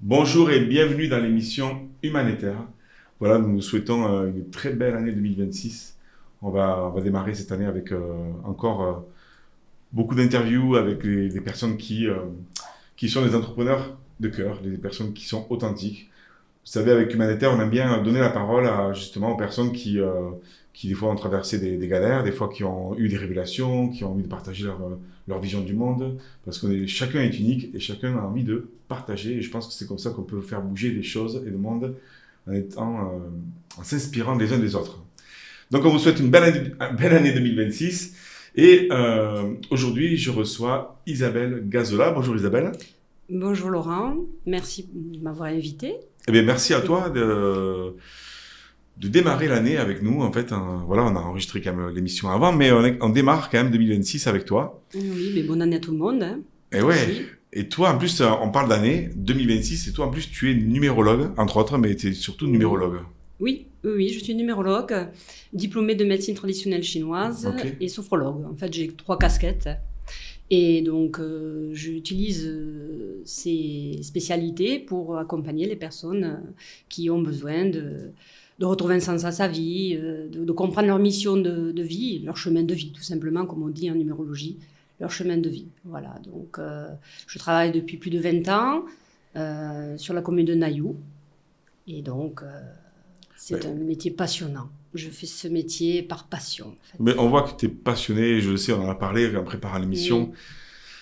Bonjour et bienvenue dans l'émission Humanitaire. Voilà, nous nous souhaitons une très belle année 2026. On va démarrer cette année avec encore beaucoup d'interviews avec des personnes qui sont des entrepreneurs de cœur, des personnes qui sont authentiques. Vous savez, avec Humanitaire, on aime bien donner la parole justement aux personnes qui des fois ont traversé des galères, des fois qui ont eu des révélations, qui ont envie de partager leur vision du monde, parce que chacun est unique et chacun a envie de partager. Et je pense que c'est comme ça qu'on peut faire bouger les choses et le monde en s'inspirant les uns des autres. Donc on vous souhaite une belle année 2026. Et aujourd'hui, je reçois Isabelle Gazola. Bonjour Isabelle. Bonjour Laurent, merci de m'avoir invité. Eh bien, merci à toi de démarrer l'année avec nous. En fait, voilà, on a enregistré quand même l'émission avant, mais on démarre quand même 2026 avec toi. Oui, mais bonne année à tout le monde. Et ouais. Merci. Et toi, en plus, on parle d'année 2026, et toi, en plus, tu es numérologue, entre autres, mais tu es surtout numérologue. Oui, je suis numérologue, diplômée de médecine traditionnelle chinoise et sophrologue. En fait, j'ai 3 casquettes. Et donc, j'utilise ces spécialités pour accompagner les personnes qui ont besoin de retrouver un sens à sa vie, de comprendre leur mission de vie, leur chemin de vie, tout simplement, comme on dit en numérologie, leur chemin de vie. Voilà, donc je travaille depuis plus de 20 ans sur la commune de Nailloux. Et donc, c'est un métier passionnant. Je fais ce métier par passion. En fait. Mais on voit que tu es passionnée, je le sais, on en a parlé en préparant l'émission. Oui.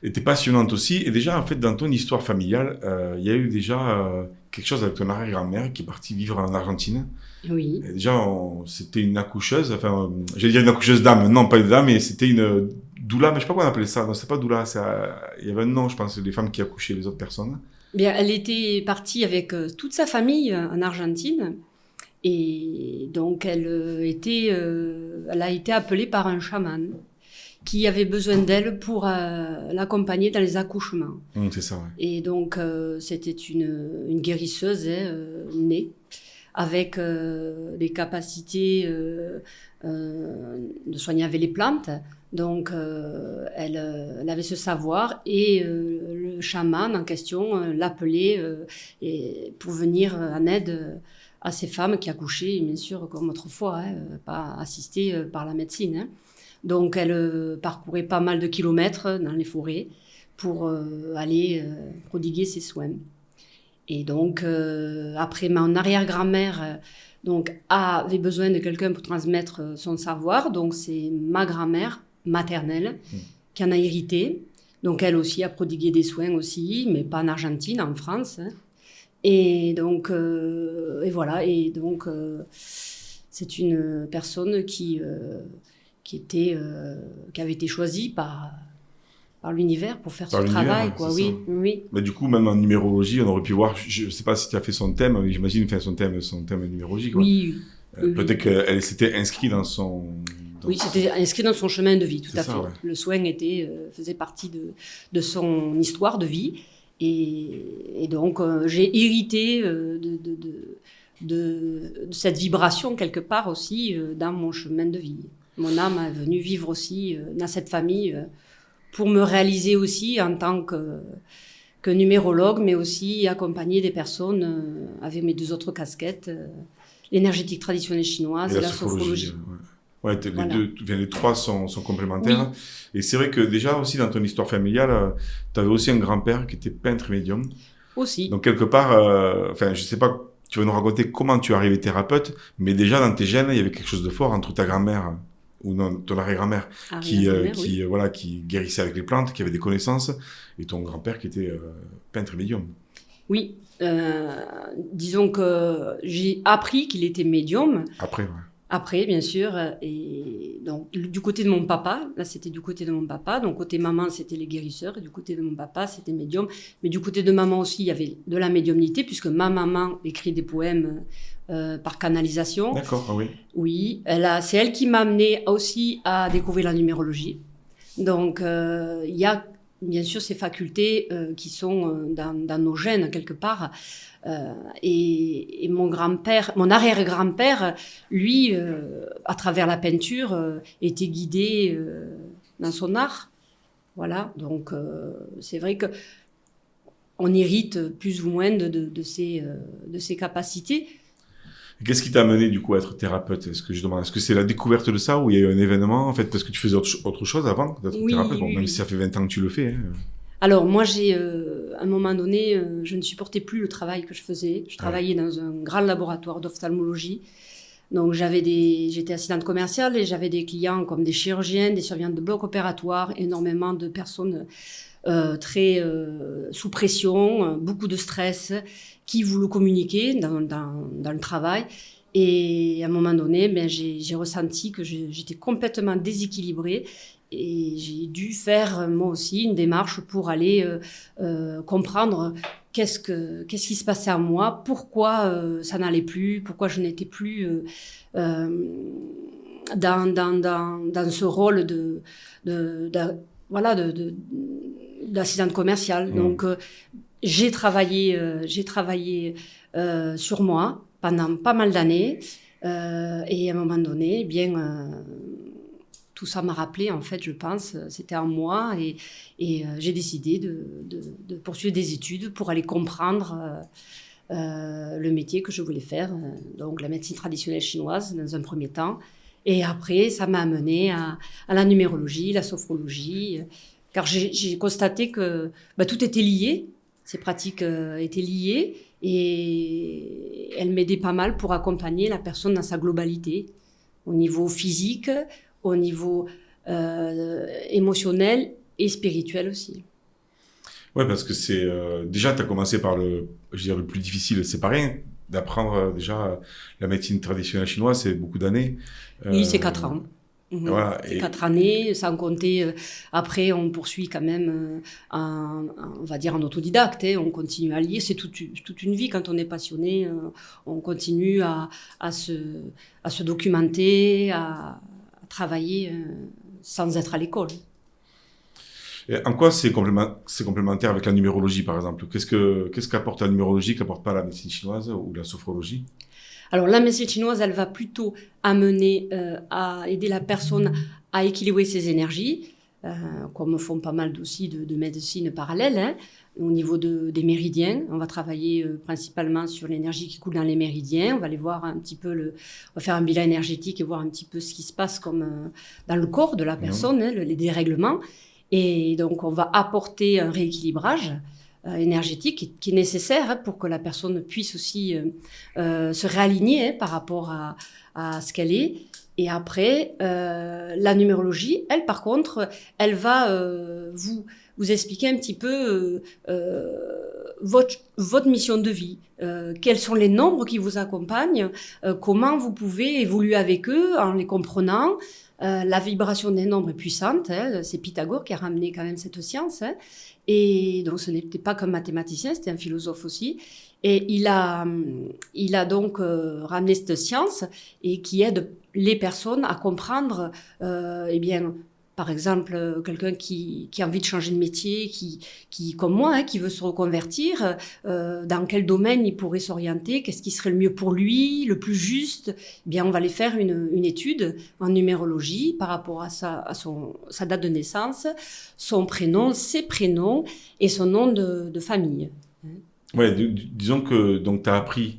Et tu es passionnante aussi. Et déjà, en fait, dans ton histoire familiale, il y a eu déjà quelque chose avec ton arrière-grand-mère qui est partie vivre en Argentine. Oui. Et déjà, c'était une accoucheuse, enfin, j'allais dire une accoucheuse d'âme, non, pas une dame, mais c'était une doula, mais je sais pas comment on appelait ça. Non, c'est pas doula, il y avait un nom, je pense, des femmes qui accouchaient les autres personnes. Bien, elle était partie avec toute sa famille en Argentine. Et donc, elle a été appelée par un chaman qui avait besoin d'elle pour l'accompagner dans les accouchements. C'est ça, ouais. Et donc, c'était une guérisseuse née, avec des capacités de soigner avec les plantes. Donc, elle avait ce savoir et le chaman en question l'appelait pour venir en aide à ces femmes qui accouchaient, bien sûr, comme autrefois, pas assistées par la médecine. Hein. Donc, elle parcourait pas mal de kilomètres dans les forêts pour aller prodiguer ses soins. Et donc, après, mon arrière-grand-mère avait besoin de quelqu'un pour transmettre son savoir. Donc, c'est ma grand-mère maternelle qui en a hérité. Donc, elle aussi a prodigué des soins aussi, mais pas en Argentine, en France. Hein. Et donc, voilà. Et donc, c'est une personne qui avait été choisie par l'univers pour faire ce travail, quoi. Oui, oui. Mais du coup, même en numérologie, on aurait pu voir. Je ne sais pas si tu as fait son thème, mais j'imagine son thème numérologique. Oui. Peut-être qu'elle s'était inscrite dans son. Oui, c'était inscrit dans son chemin de vie, tout à fait. Ouais. Le soin faisait partie de son histoire de vie. Et donc, j'ai hérité de cette vibration, quelque part aussi, dans mon chemin de vie. Mon âme est venue vivre aussi dans cette famille pour me réaliser aussi en tant que numérologue, mais aussi accompagner des personnes avec mes 2 autres casquettes, l'énergétique traditionnelle chinoise et la sophrologie. Ouais, voilà. Les 3 sont complémentaires. Oui. Et c'est vrai que déjà aussi dans ton histoire familiale, tu avais aussi un grand-père qui était peintre et médium. Aussi. Donc quelque part, je sais pas, tu vas nous raconter comment tu es arrivé thérapeute, mais déjà dans tes gènes, il y avait quelque chose de fort entre ta grand-mère ou non, ton arrière-grand-mère qui guérissait avec les plantes, qui avait des connaissances, et ton grand-père qui était peintre et médium. Oui, disons que j'ai appris qu'il était médium. Après, ouais. Après, bien sûr, et donc du côté de mon papa, là c'était du côté de mon papa, donc côté maman c'était les guérisseurs, et du côté de mon papa c'était médium, mais du côté de maman aussi il y avait de la médiumnité, puisque ma maman écrit des poèmes par canalisation. D'accord, ah oui. Oui, c'est elle qui m'a amené aussi à découvrir la numérologie. Donc il y a bien sûr ces facultés qui sont dans nos gènes quelque part. Et mon arrière-grand-père, lui, à travers la peinture, était guidé dans son art. Voilà, donc c'est vrai que on hérite plus ou moins de ces capacités. Qu'est-ce qui t'a amené du coup à être thérapeute? Est-ce que c'est la découverte de ça ou il y a eu un événement en fait parce que tu faisais autre chose avant d'être thérapeute? Bon, même si ça fait 20 ans que tu le fais. Hein. Alors moi, à un moment donné, je ne supportais plus le travail que je faisais. Je travaillais dans un grand laboratoire d'ophtalmologie. Donc j'étais assistante commerciale et j'avais des clients comme des chirurgiens, des surveillants de bloc opératoire, énormément de personnes très sous pression, beaucoup de stress, qui voulaient communiquer dans le travail. Et à un moment donné, j'ai ressenti que j'étais complètement déséquilibrée. Et j'ai dû faire moi aussi une démarche pour aller comprendre qu'est-ce qui se passait à moi, pourquoi ça n'allait plus, pourquoi je n'étais plus dans ce rôle d'assistante commerciale. Donc j'ai travaillé sur moi pendant pas mal d'années et à un moment donné, tout ça m'a rappelé, en fait, je pense, c'était en moi et j'ai décidé de poursuivre des études pour aller comprendre le métier que je voulais faire, donc la médecine traditionnelle chinoise dans un premier temps. Et après, ça m'a amené à la numérologie, la sophrologie, car j'ai constaté que tout était lié, ces pratiques étaient liées et elles m'aidaient pas mal pour accompagner la personne dans sa globalité, au niveau physique, au niveau émotionnel et spirituel aussi. Ouais, parce que c'est déjà tu as commencé par le plus difficile, c'est pas rien d'apprendre déjà la médecine traditionnelle chinoise, c'est beaucoup d'années. Oui, c'est 4 ans. Voilà, c'est 4 années, sans compter. Après, on poursuit quand même, on va dire en autodidacte. On continue à lire. C'est toute une vie quand on est passionné. On continue à se documenter, à travailler sans être à l'école. Et en quoi c'est complémentaire avec la numérologie, par exemple? Qu'est-ce qu'apporte la numérologie qu'apporte pas la médecine chinoise ou la sophrologie? Alors, la médecine chinoise, elle va plutôt amener à aider la personne à équilibrer ses énergies, comme font pas mal aussi de médecine parallèle, hein, au niveau des méridiens. On va travailler principalement sur l'énergie qui coule dans les méridiens. On va aller voir un petit peu on va faire un bilan énergétique et voir un petit peu ce qui se passe comme dans le corps de la personne, hein, les dérèglements. Et donc, on va apporter un rééquilibrage énergétique qui est nécessaire pour que la personne puisse aussi se réaligner par rapport à ce qu'elle est. Et après, la numérologie, elle, par contre, elle va vous expliquer un petit peu votre mission de vie. Quels sont les nombres qui vous accompagnent, comment vous pouvez évoluer avec eux en les comprenant. La vibration des nombres est puissante, hein, c'est Pythagore qui a ramené quand même cette science, hein, et donc ce n'était pas qu'un mathématicien, c'était un philosophe aussi, et il a donc ramené cette science et qui aide les personnes à comprendre, par exemple, quelqu'un qui a envie de changer de métier, qui comme moi, hein, qui veut se reconvertir, dans quel domaine il pourrait s'orienter, qu'est-ce qui serait le mieux pour lui, le plus juste. Eh bien, on va aller faire une étude en numérologie par rapport à sa date de naissance, son prénom, ses prénoms et son nom de famille. Ouais, disons que tu as appris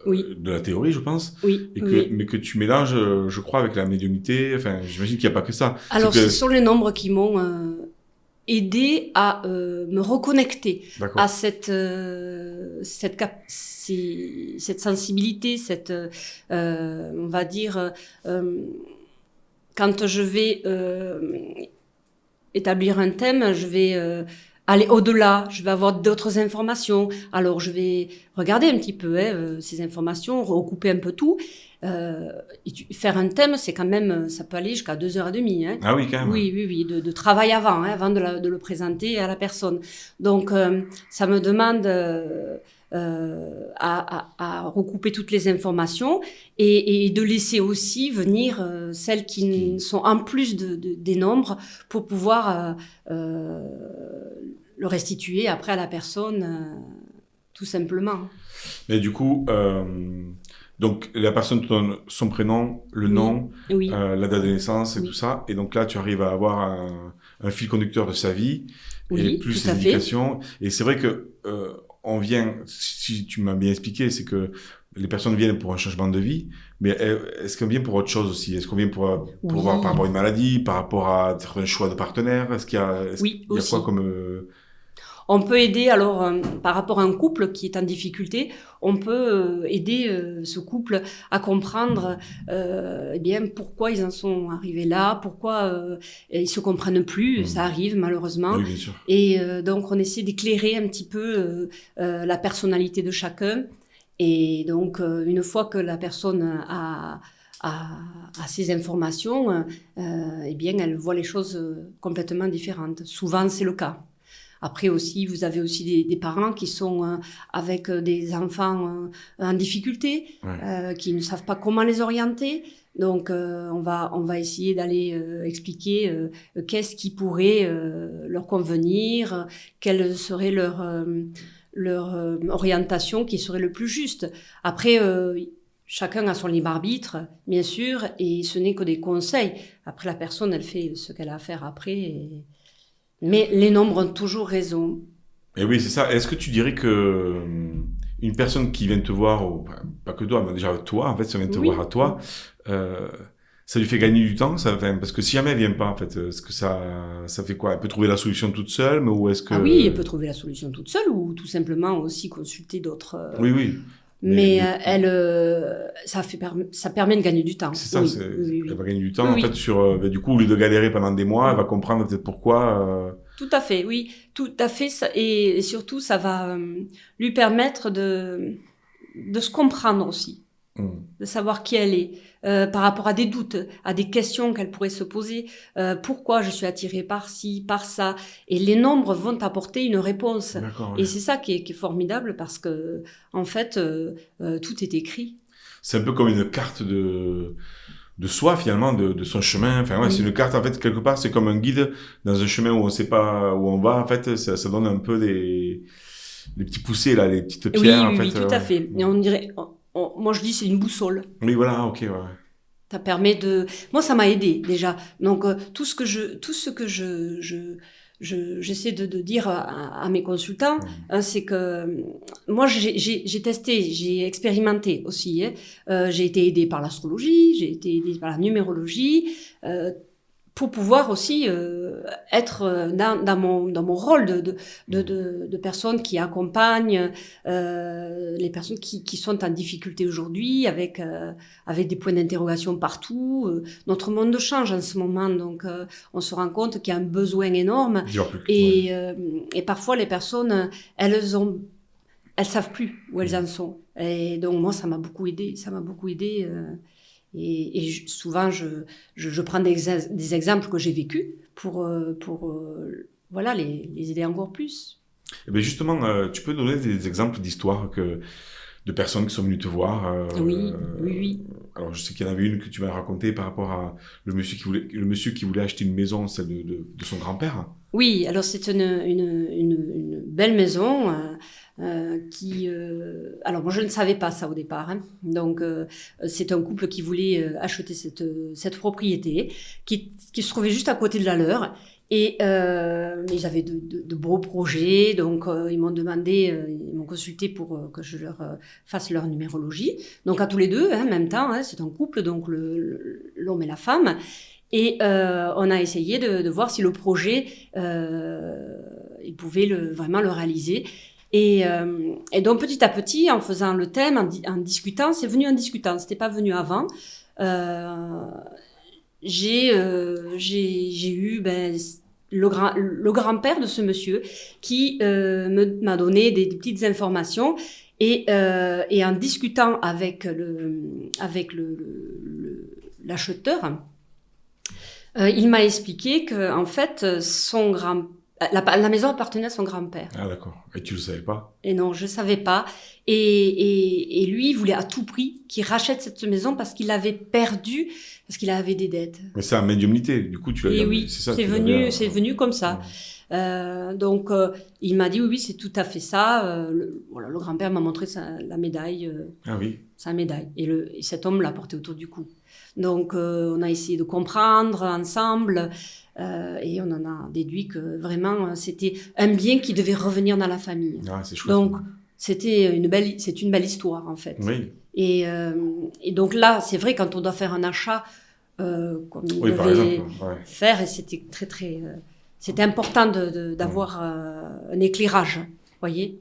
de la théorie, je pense, mais que tu mélanges, je crois, avec la médiumnité. Enfin, j'imagine qu'il n'y a pas que ça. Alors, ce sont les nombres qui m'ont aidé à me reconnecter à cette sensibilité, on va dire, quand je vais établir un thème, je vais aller au-delà, je vais avoir d'autres informations. Alors, je vais regarder un petit peu ces informations, recouper un peu tout. Faire un thème, c'est quand même, ça peut aller jusqu'à 2h30. Hein. Ah oui, quand même. Oui, de travail avant de le présenter à la personne. Donc, ça me demande à recouper toutes les informations et de laisser aussi venir celles qui sont en plus des nombres pour pouvoir le restituer après à la personne, tout simplement. Mais du coup, Donc, la personne te donne son prénom, le nom, Oui, la date de naissance et oui, tout ça. Et donc là, tu arrives à avoir un fil conducteur de sa vie et oui, plus tout ses à fait. indications. Et c'est vrai que on vient, si tu m'as bien expliqué, c'est que les personnes viennent pour un changement de vie, mais est-ce qu'on vient pour autre chose aussi? Est-ce qu'on vient pour voir par Oui, rapport à une maladie, par rapport à un choix de partenaire? Est-ce oui, qu'il y a quoi aussi. comme... On peut aider alors par rapport à un couple qui est en difficulté, on peut aider ce couple à comprendre eh bien pourquoi ils en sont arrivés là, pourquoi ils se comprennent plus, ça arrive malheureusement. Oui, bien sûr. Et donc on essaie d'éclairer un petit peu la personnalité de chacun. Et donc une fois que la personne a ces informations, eh bien elle voit les choses complètement différentes. Souvent c'est le cas. Après aussi, vous avez aussi des parents qui sont avec des enfants en difficulté, Ouais. qui ne savent pas comment les orienter. Donc, on va essayer d'aller expliquer qu'est-ce qui pourrait leur convenir, quelle serait leur orientation qui serait le plus juste. Après, chacun a son libre arbitre, bien sûr, et ce n'est que des conseils. Après, la personne, elle fait ce qu'elle a à faire après. Mais les nombres ont toujours raison. Et oui, c'est ça. Est-ce que tu dirais que une personne qui vient te voir, ou pas que toi, mais déjà toi, en fait, ça vient te voir à Oui, toi, euh, ça lui fait gagner du temps, ça, enfin, parce que si jamais elle vient pas, en fait, est-ce que ça fait quoi? Elle peut trouver la solution toute seule, mais ou est-ce ah oui, elle que... peut trouver la solution toute seule ou tout simplement aussi consulter d'autres. Oui, oui. Mais Mais elle, ça permet de gagner du temps. c'est ça, Oui, oui, elle oui. va gagner du Oui, temps, en fait, oui. sur, du coup, au lieu de galérer pendant des mois, elle Mm. va comprendre peut-être pourquoi, Tout à fait, oui. Tout à fait. Et surtout, ça va lui permettre de se comprendre aussi, hmm. de savoir qui elle est, par rapport à des doutes, à des questions qu'elle pourrait se poser. Pourquoi je suis attirée par ci, par ça? Et les nombres vont apporter une réponse. D'accord, ouais. Et c'est ça qui est formidable parce que, en fait, tout est écrit. C'est un peu comme une carte de soi finalement, de son chemin. Enfin ouais, c'est une Oui, carte en fait quelque part, c'est comme un guide dans un chemin où on sait pas où on va. En fait, ça donne un peu des petits poussés là, les petites pierres oui, en oui, oui, fait. tout à fait. Et on dirait, moi je dis c'est une boussole. Oui voilà, ok, ouais. Ça permet de. Moi, ça m'a aidé déjà. Donc, tout ce que j'essaie de dire à mes consultants, Hmm. c'est que moi, j'ai testé, j'ai expérimenté aussi. Hein. J'ai été aidée par l'astrologie, j'ai été aidée par la numérologie. Pour pouvoir aussi être dans mon rôle de personne qui accompagne les personnes qui sont en difficulté aujourd'hui avec des points d'interrogation partout. Notre monde change en ce moment, donc on se rend compte qu'il y a un besoin énorme Dire plus. Ouais. et parfois les personnes, elles savent plus où elles en sont. Et donc moi, ça m'a beaucoup aidé. Ça m'a beaucoup aidé. Souvent, je prends des exemples que j'ai vécus pour voilà, les aider encore plus. Et ben justement, tu peux donner des exemples d'histoires de personnes qui sont venues te voir. Oui, oui, oui. Alors je sais qu'il y en avait une que tu m'as racontée par rapport à le monsieur qui voulait acheter une maison, celle de son grand-père. Oui, alors c'est une belle maison qui... alors moi je ne savais pas ça au départ. Hein. Donc c'est un couple qui voulait acheter cette propriété qui se trouvait juste à côté de la leur. Et ils avaient de beaux projets, donc ils m'ont demandé, ils m'ont consulté pour que je leur fasse leur numérologie. Donc à tous les deux, hein, en même temps, hein, c'est un couple, donc l'homme et la femme. Et on a essayé de voir si le projet, ils pouvaient vraiment le réaliser. Et donc petit à petit, en faisant le thème, en discutant, c'est venu en discutant, c'était pas venu avant. J'ai eu le grand-père de ce monsieur qui m'a donné des petites informations et en discutant avec l'acheteur, il m'a expliqué que en fait La maison appartenait à son grand-père. Ah d'accord. Et tu le savais pas? Et non, je savais pas. Et lui, il voulait à tout prix qu'il rachète cette maison parce qu'il l'avait perdue, parce qu'il avait des dettes. Mais c'est en médiumnité, du coup tu l'as. Et oui, c'est ça. c'est venu comme ça. Donc, il m'a dit oui, c'est tout à fait ça. Le grand-père m'a montré la médaille. Ah oui. Sa médaille. Et cet homme l'a portée autour du cou. Donc, on a essayé de comprendre ensemble. Et on en a déduit que vraiment, c'était un bien qui devait revenir dans la famille. Ah, c'est chouette. Donc, c'est une belle histoire, en fait. Oui. Et donc là, c'est vrai, quand on doit faire un achat, comme on Oui, par devait exemple. Ouais. faire, et c'était c'était important d'avoir un éclairage, voyez.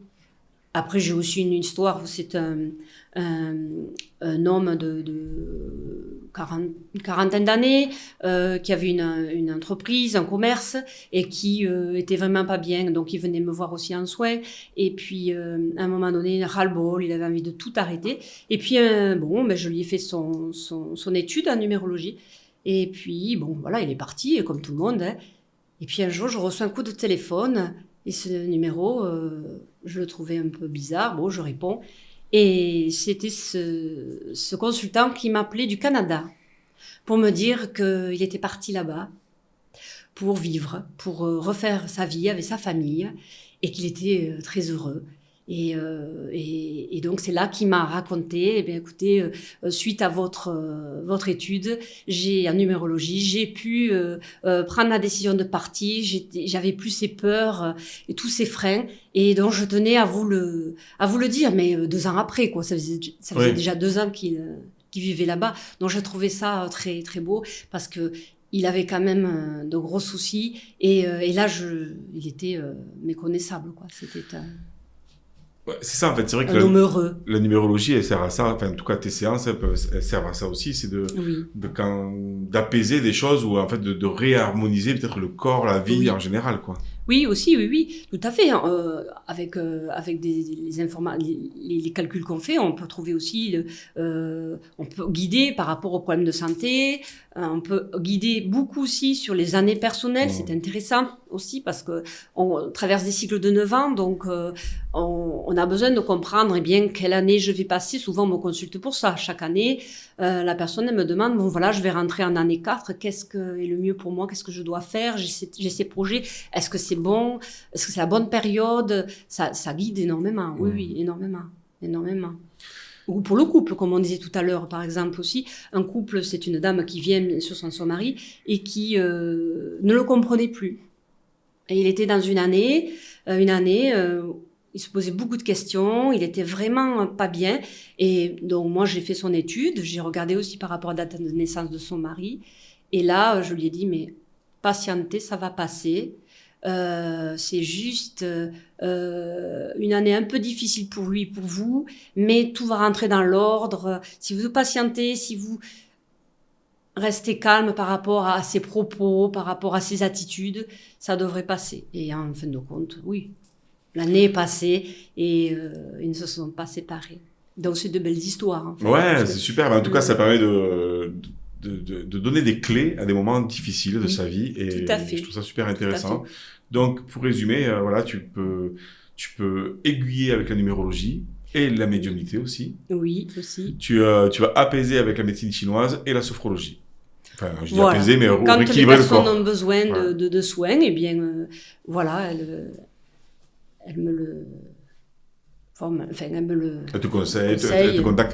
Après, j'ai aussi une histoire où c'est un homme de une quarantaine d'années qui avait une entreprise, un commerce et qui était vraiment pas bien. Donc, il venait me voir aussi en soins. Et puis, à un moment donné, ras-le-bol, il avait envie de tout arrêter. Et puis, je lui ai fait son étude en numérologie. Et puis, voilà, il est parti, comme tout le monde. Hein. Et puis, un jour, je reçois un coup de téléphone. Et ce numéro, je le trouvais un peu bizarre. Bon, je réponds. Et c'était ce consultant qui m'appelait du Canada pour me dire qu'il était parti là-bas pour vivre, pour refaire sa vie avec sa famille et qu'il était très heureux. Et donc, c'est là qu'il m'a raconté, eh bien, écoutez, suite à votre étude, en numérologie, j'ai pu prendre la décision de partir, j'avais plus ces peurs et tous ces freins, et donc je tenais à vous le dire, mais 2 ans après, quoi, ça faisait déjà 2 ans qu'il vivait là-bas, donc j'ai trouvé ça très, très beau, parce que il avait quand même de gros soucis, et là, il était méconnaissable, quoi, c'était... Ouais, c'est ça, en fait, c'est vrai que un homme heureux. La numérologie, elle sert à ça, enfin, en tout cas, tes séances, elles servent à ça aussi, c'est d'apaiser des choses ou, en fait, de réharmoniser peut-être le corps, la vie en général, quoi. Oui, aussi, oui, tout à fait. Avec les calculs qu'on fait, on peut trouver aussi, on peut guider par rapport aux problèmes de santé, on peut guider beaucoup aussi sur les années personnelles, c'est intéressant aussi parce que on traverse des cycles de 9 ans, donc on a besoin de comprendre quelle année je vais passer. Souvent, on me consulte pour ça. Chaque année, la personne elle me demande, je vais rentrer en année 4, qu'est-ce que est le mieux pour moi, qu'est-ce que je dois faire, j'ai ces projets, est-ce que c'est bon, est-ce que c'est la bonne période, ça guide énormément, oui, énormément. Ou pour le couple, comme on disait tout à l'heure, par exemple aussi, un couple, c'est une dame qui vient sur son mari et qui ne le comprenait plus. Et il était dans une année, il se posait beaucoup de questions, il était vraiment pas bien. Et donc moi, j'ai fait son étude, j'ai regardé aussi par rapport à la date de naissance de son mari. Et là, je lui ai dit, mais patientez, ça va passer. C'est juste une année un peu difficile pour lui, pour vous, mais tout va rentrer dans l'ordre. Si vous patientez, si vous restez calme par rapport à ses propos, par rapport à ses attitudes, ça devrait passer. Et en fin de compte, oui, l'année est passée et ils ne se sont pas séparés. Donc c'est de belles histoires. En fait, ouais, c'est super. Mais en tout cas, ça permet de donner des clés à des moments difficiles de sa vie, et tout à fait. Je trouve ça super intéressant. Donc, pour résumer, voilà, tu peux aiguiller avec la numérologie et la médiumnité aussi. Oui, aussi. Tu vas apaiser avec la médecine chinoise et la sophrologie. Enfin, je dis apaiser, mais rééquilibrer le corps. Quand les personnes ont besoin de soins, eh bien, voilà, elle me le... Elle te conseille, elle te contacte.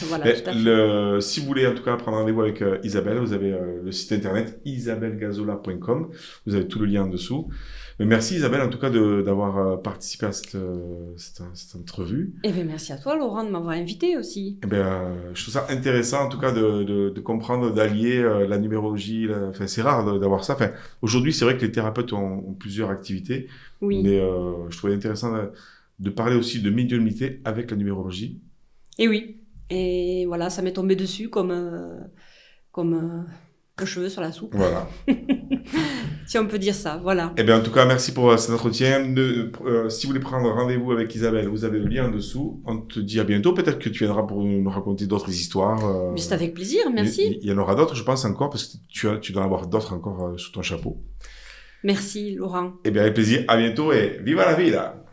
Voilà, si vous voulez en tout cas prendre rendez-vous avec Isabelle, vous avez le site internet isabellegazola.com. Vous avez tout le lien en dessous. Mais merci Isabelle en tout cas d'avoir participé à cette entrevue. Eh bien, merci à toi Laurent de m'avoir invité aussi. Eh bien, je trouve ça intéressant en tout cas de comprendre, d'allier la numérologie. Enfin, c'est rare d'avoir ça. Enfin, aujourd'hui, c'est vrai que les thérapeutes ont plusieurs activités. Oui. Mais je trouvais intéressant de parler aussi de médiumnité avec la numérologie. Et oui. Et voilà, ça m'est tombé dessus comme un cheveu sur la soupe. Voilà. Si on peut dire ça, voilà. Eh bien, en tout cas, merci pour cet entretien. Si vous voulez prendre rendez-vous avec Isabelle, vous avez le lien en dessous. On te dit à bientôt. Peut-être que tu viendras pour nous raconter d'autres histoires. Mais c'est avec plaisir, merci. Il y en aura d'autres, je pense, encore, parce que tu dois en avoir d'autres encore sous ton chapeau. Merci Laurent. Eh bien, avec plaisir. À bientôt et viva la vida!